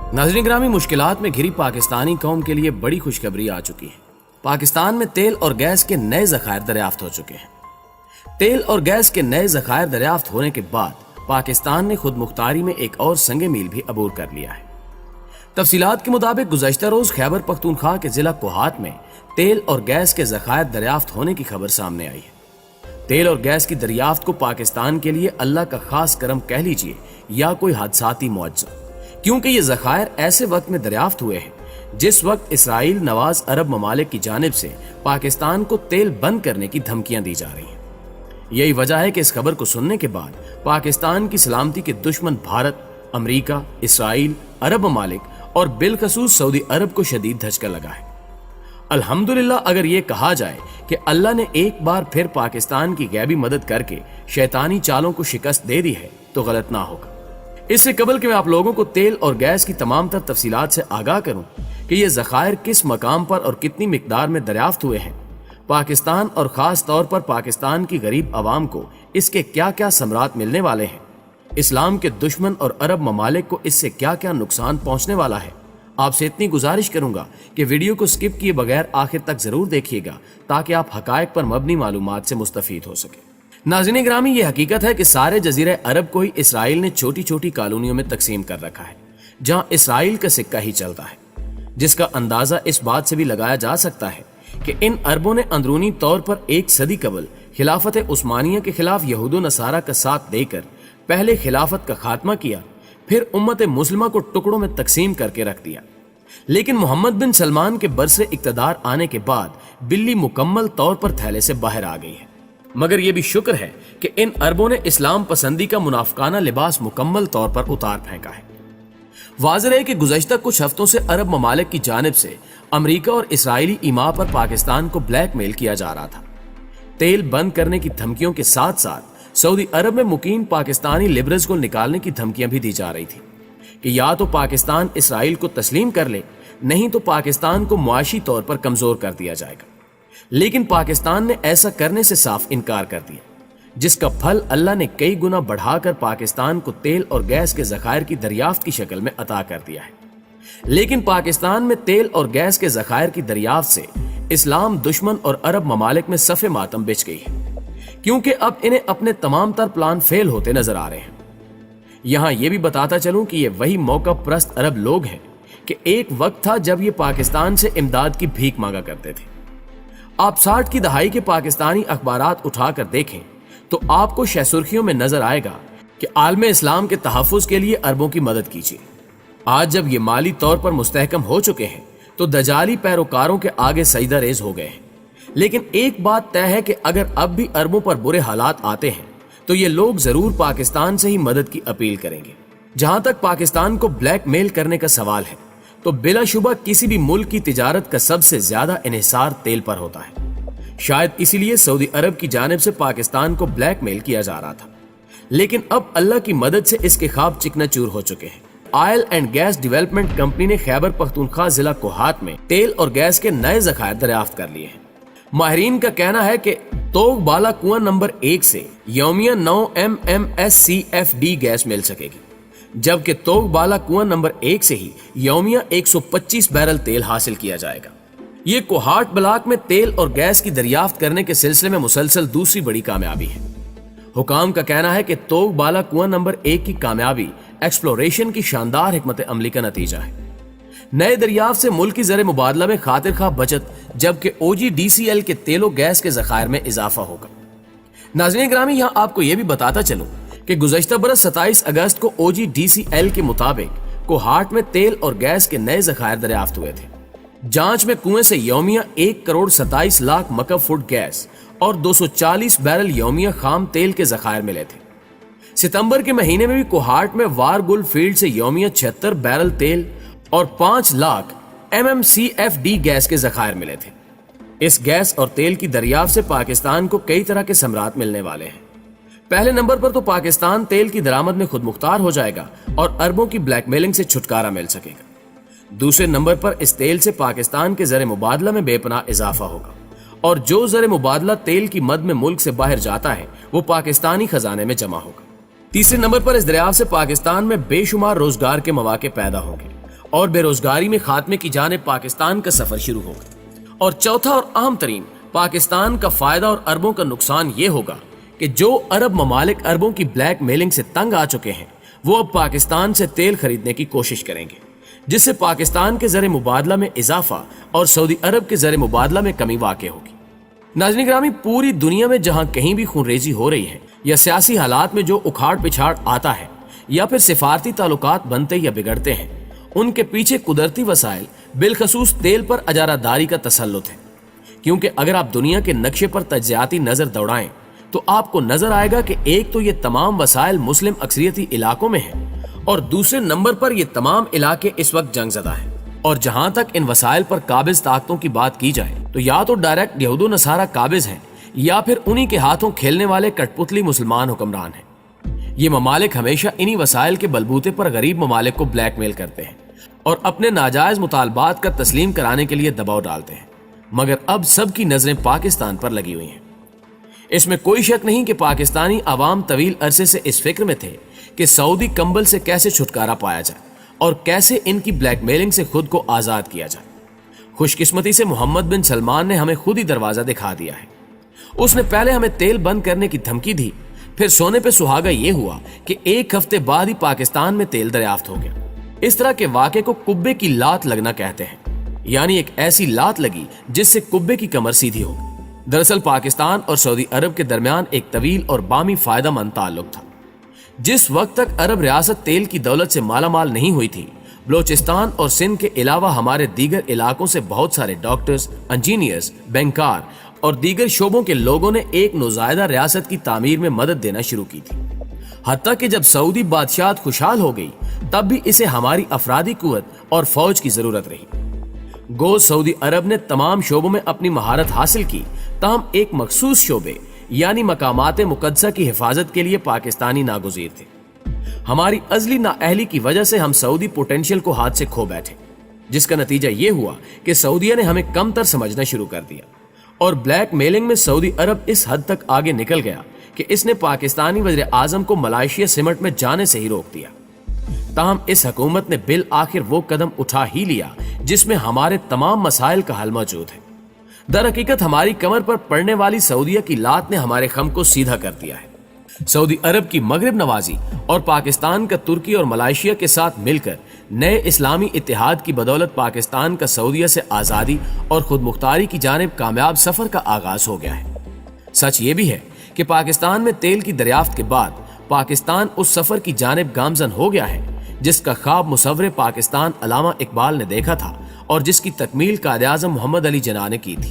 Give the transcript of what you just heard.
नाज़रीन ग्रामी, मुश्किलात में घिरी पाकिस्तानी कौम के लिए बड़ी खुशखबरी आ चुकी है। पाकिस्तान में तेल और गैस के नए ज़खायर दरियाफ्त हो चुके हैं। तेल और गैस के नए ज़खायर दरियाफ्त होने के बाद पाकिस्तान ने खुद मुख्तारी में एक और संगे मील भी अबूर कर लिया है। तफसीलात के मुताबिक गुज़श्ता रोज खैबर पख्तूनख्वा के जिला कोहात में तेल और गैस के ज़खायर दरियाफ्त होने की खबर सामने आई है। तेल और गैस की दरियाफ्त को पाकिस्तान के लिए अल्लाह का खास करम कह लीजिए या कोई हादसाती मुआवजा, क्योंकि ये ज़खायर ऐसे वक्त में दरियाफ्त हुए हैं जिस वक्त इसराइल नवाज अरब ममालिक की जानिब से पाकिस्तान को तेल बंद करने की धमकियां दी जा रही हैं। यही वजह है कि इस खबर को सुनने के बाद पाकिस्तान की सलामती के दुश्मन भारत, अमेरिका, इसराइल, अरब ममालिक और बिलखसूस सऊदी अरब को शदीद धचका लगा है। अल्हम्दुलिल्लाह, अगर ये कहा जाए कि अल्लाह ने एक बार फिर पाकिस्तान की गैबी मदद करके शैतानी चालों को शिकस्त दे दी है तो गलत ना होगा। इससे कबल कि मैं आप लोगों को तेल और गैस की तमाम तर तफसीलात से आगाह करूं कि ये ज़खायर किस मकाम पर और कितनी मिकदार में दरियाफ्त हुए हैं, पाकिस्तान और ख़ास तौर पर पाकिस्तान की गरीब आवाम को इसके क्या क्या समरात मिलने वाले हैं, इस्लाम के दुश्मन और अरब ममालिक को इससे क्या क्या नुकसान पहुंचने वाला है, आपसे इतनी गुजारिश करूंगा कि वीडियो को स्किप किए बगैर आखिर तक जरूर देखिएगा ताकि आप हकायक पर मबनी मालूमात से मुस्तफीद हो सके। नाज़रीन ग्रामी, ये हकीकत है कि सारे जजीरे अरब को ही इसराइल ने छोटी छोटी कॉलोनियों में तकसीम कर रखा है जहां इसराइल का सिक्का ही चलता है, जिसका अंदाजा इस बात से भी लगाया जा सकता है कि इन अरबों ने अंदरूनी तौर पर एक सदी कबल खिलाफत उस्मानिया के खिलाफ यहूदो नसारा का साथ देकर पहले खिलाफत का खात्मा किया, फिर उम्मत मुस्लिमा को टुकड़ों में तकसीम करके रख दिया। लेकिन मोहम्मद बिन सलमान के बरसे इक्तदार आने के बाद बिल्ली मुकम्मल तौर पर थैले से बाहर आ गई है। मगर यह भी शुक्र है कि इन अरबों ने इस्लाम पसंदी का मुनाफकाना लिबास मुकम्मल तौर पर उतार फेंका है। वाज़ेह है कि गुज़श्ता कुछ हफ्तों से अरब ममालिक की जानिब से अमेरिका और इसराइली इमा पर पाकिस्तान को ब्लैकमेल किया जा रहा था। तेल बंद करने की धमकियों के साथ साथ सऊदी अरब में मुकीम पाकिस्तानी लिबरल्स को निकालने की धमकियां भी दी जा रही थी कि या तो पाकिस्तान इसराइल को तस्लीम कर ले, नहीं तो पाकिस्तान को मुआशी तौर पर कमजोर कर दिया जाएगा। लेकिन पाकिस्तान ने ऐसा करने से साफ इनकार कर दिया, जिसका फल अल्लाह ने कई गुना बढ़ाकर पाकिस्तान को तेल और गैस के ज़खायर की दरियाफ्त की शक्ल में अता कर दिया है। लेकिन पाकिस्तान में तेल और गैस के ज़खायर की दरियाफ्त से इस्लाम दुश्मन और अरब ममालिक में सफ़े मातम बिछ गई है, क्योंकि अब इन्हें अपने तमाम तर प्लान फेल होते नजर आ रहे हैं। यहां यह भी बताता चलूं कि ये वही मौका परस्त अरब लोग हैं कि एक वक्त था जब ये पाकिस्तान से इमदाद की भीख मांगा करते थे। आप 60 की दहाई के पाकिस्तानी अखबारात उठाकर देखें तो आपको शह सुर्खियों में नजर आएगा कि आलम इस्लाम के तहफ़्फ़ुज़ के लिए अरबों की मदद कीजिए। आज जब ये माली तौर पर मुस्तहकम हो चुके हैं तो दजाली पैरोकारों के आगे सजदा रेज हो गए हैं। लेकिन एक बात तय है कि अगर अब भी अरबों पर बुरे हालात आते हैं तो ये लोग जरूर पाकिस्तान से ही मदद की अपील करेंगे। जहां तक पाकिस्तान को ब्लैकमेल करने का सवाल है तो बिलाशुबा किसी भी मुल्क की तिजारत का सबसे ज्यादा इन्हिसार तेल पर होता है। शायद इसीलिए सऊदी अरब की जानिब से पाकिस्तान को ब्लैकमेल किया जा रहा था, लेकिन अब अल्लाह की मदद से इसके ख्वाब चिकनाचूर हो चुके हैं। Oil and gas development company ने खैबर पख्तूनख्वा जिला कोहात में तेल और गैस के नए ज़खायर दरियाफ्त कर लिए हैं। माहिरीन का कहना है कि तोग बाला कुआं नंबर 1 से यौमिया 9 MMSCFD गैस मिल सकेगी, जबकि तोग बाला कुआं नंबर 1 से ही यौमिया 125 बैरल तेल हासिल किया जाएगा। ये कोहाट ब्लॉक में तेल और गैस की दरियाफ्त करने के सिलसिले में मुसलसल दूसरी बड़ी कामयाबी है। हुकाम का कहना है कि तोग बाला कुआं नंबर 1 की कामयाबी एक्सप्लोरेशन की शानदार हिकमत अमली का नतीजा है। नए दरियाफ्त से मुल्क की ज़र मुबादला में खातिर खा बचत, जबकि OGDCL के तेलो गैस के ज़खायर में इजाफा होगा। नाज़रीन ग्रामी, यहाँ आपको यह भी बताता चलूं कि गुज़श्ता बरस 27 अगस्त को OGDCL के मुताबिक कोहाट में तेल और गैस के नए ज़खायर दरियाफ्त हुए थे। जांच में कुएं से यौमिया 1,27,00,000 मकब फुट गैस और 240 बैरल यौमिया खाम तेल के ज़खायर मिले थे। सितंबर के महीने में भी कोहाट में वारगुल फील्ड से यौमिया 76 बैरल तेल और 5 लाख MMCFD गैस के ज़खायर मिले थे। इस गैस और तेल की दरियाफ्त से पाकिस्तान को कई तरह के समरात मिलने वाले हैं। पहले नंबर पर तो पाकिस्तान तेल की दरामद में खुद मुख्तार हो जाएगा और अरबों की ब्लैकमेलिंग से छुटकारा मिल सकेगा। दूसरे नंबर पर इस तेल से पाकिस्तान के ज़र मुबादला में बेपनाह इजाफा होगा और जो ज़र मुबादला तेल की मद में मुल्क से बाहर जाता है वो पाकिस्तानी खजाने में जमा होगा। तीसरे नंबर पर इस दरियाफ्त से पाकिस्तान में बेशुमार रोजगार के मौके पैदा होंगे اور بے روزگاری میں خاتمے کی جانب پاکستان کا سفر شروع ہوگا۔ اور چوتھا اور اہم ترین، پاکستان کا فائدہ اور اربوں کا نقصان یہ ہوگا کہ جو عرب ممالک اربوں کی بلیک میلنگ سے تنگ آ چکے ہیں وہ اب پاکستان سے تیل خریدنے کی کوشش کریں گے، جس سے پاکستان کے زر مبادلہ میں اضافہ اور سعودی عرب کے زر مبادلہ میں کمی واقع ہوگی۔ ناظرین گرامی، پوری دنیا میں جہاں کہیں بھی خون ریزی ہو رہی ہے یا سیاسی حالات میں جو اکھاڑ پچھاڑ آتا ہے یا پھر سفارتی تعلقات بنتے یا بگڑتے ہیں، ان کے پیچھے قدرتی وسائل بالخصوص تیل پر اجارہ داری کا تسلط ہے، کیونکہ اگر آپ دنیا کے نقشے پر تجزیاتی نظر دوڑائیں تو آپ کو نظر آئے گا کہ ایک تو یہ تمام وسائل مسلم اکثریتی علاقوں میں ہیں اور دوسرے نمبر پر یہ تمام علاقے اس وقت جنگ زدہ ہیں، اور جہاں تک ان وسائل پر قابض طاقتوں کی بات کی جائے تو یا تو ڈائریکٹ یہود و نصارہ قابض ہیں یا پھر انہی کے ہاتھوں کھیلنے والے کٹ پتلی مسلمان حکمران ہیں۔ یہ ممالک ہمیشہ انہی وسائل کے بلبوتے پر غریب ممالک کو بلیک میل کرتے ہیں اور اپنے ناجائز مطالبات کا تسلیم کرانے کے لیے دباؤ ڈالتے ہیں، مگر اب سب کی نظریں پاکستان پر لگی ہوئی ہیں۔ اس میں کوئی شک نہیں کہ پاکستانی عوام طویل عرصے سے اس فکر میں تھے کہ سعودی کمبل سے کیسے چھٹکارا پایا جائے اور کیسے ان کی بلیک میلنگ سے خود کو آزاد کیا جائے۔ خوش قسمتی سے محمد بن سلمان نے ہمیں خود ہی دروازہ دکھا دیا ہے۔ اس نے پہلے ہمیں تیل بند کرنے کی دھمکی دی، پھر سونے پہ سہاگا یہ ہوا کہ ایک ہفتے بعد ہی پاکستان میں تیل دریافت ہو گیا۔ اس طرح کے واقعے کو کبے کی لات لگنا کہتے ہیں، یعنی ایک ایسی لات لگی جس سے کبے کی کمر سیدھی ہو۔ دراصل پاکستان اور سعودی عرب کے درمیان ایک طویل اور بامی فائدہ مند تعلق تھا۔ جس وقت تک عرب ریاست تیل کی دولت سے مالا مال نہیں ہوئی تھی، بلوچستان اور سندھ کے علاوہ ہمارے دیگر علاقوں سے بہت سارے ڈاکٹرز، انجینئرز، بینکار اور دیگر شعبوں کے لوگوں نے ایک نوزائیدہ ریاست کی تعمیر میں مدد دینا شروع کی تھی۔ حتیٰ کہ جب سعودی بادشاہت خوشحال ہو گئی تب بھی اسے ہماری افرادی قوت اور فوج کی ضرورت رہی۔ گو سعودی عرب نے تمام شعبوں میں اپنی مہارت حاصل کی، تاہم ایک مخصوص شعبے یعنی مقامات مقدسہ کی حفاظت کے لیے پاکستانی ناگزیر تھے۔ ہماری ازلی نااہلی کی وجہ سے ہم سعودی پوٹینشیل کو ہاتھ سے کھو بیٹھے، جس کا نتیجہ یہ ہوا کہ سعودیہ نے ہمیں کم تر سمجھنا شروع کر دیا اور بلیک میلنگ میں سعودی عرب اس حد تک آگے نکل گیا کہ اس نے پاکستانی وزیر اعظم کو ملائیشیا سمٹ میں جانے سے ہی روک دیا۔ تاہم اس حکومت نے بالآخر وہ قدم اٹھا ہی لیا جس میں ہمارے تمام مسائل کا حل موجود ہے۔ در حقیقت ہماری کمر پر پڑنے والی سعودیہ کی لات نے ہمارے خم کو سیدھا کر دیا ہے۔ سعودی عرب کی مغرب نوازی اور پاکستان کا ترکی اور ملائیشیا کے ساتھ مل کر نئے اسلامی اتحاد کی بدولت پاکستان کا سعودیہ سے آزادی اور خود مختاری کی جانب کامیاب سفر کا آغاز ہو گیا ہے۔ سچ یہ بھی ہے کہ پاکستان میں تیل کی دریافت کے بعد پاکستان اس سفر کی جانب گامزن ہو گیا ہے جس کا خواب مصور پاکستان علامہ اقبال نے دیکھا تھا اور جس کی تکمیل قائد اعظم محمد علی جناح نے کی تھی۔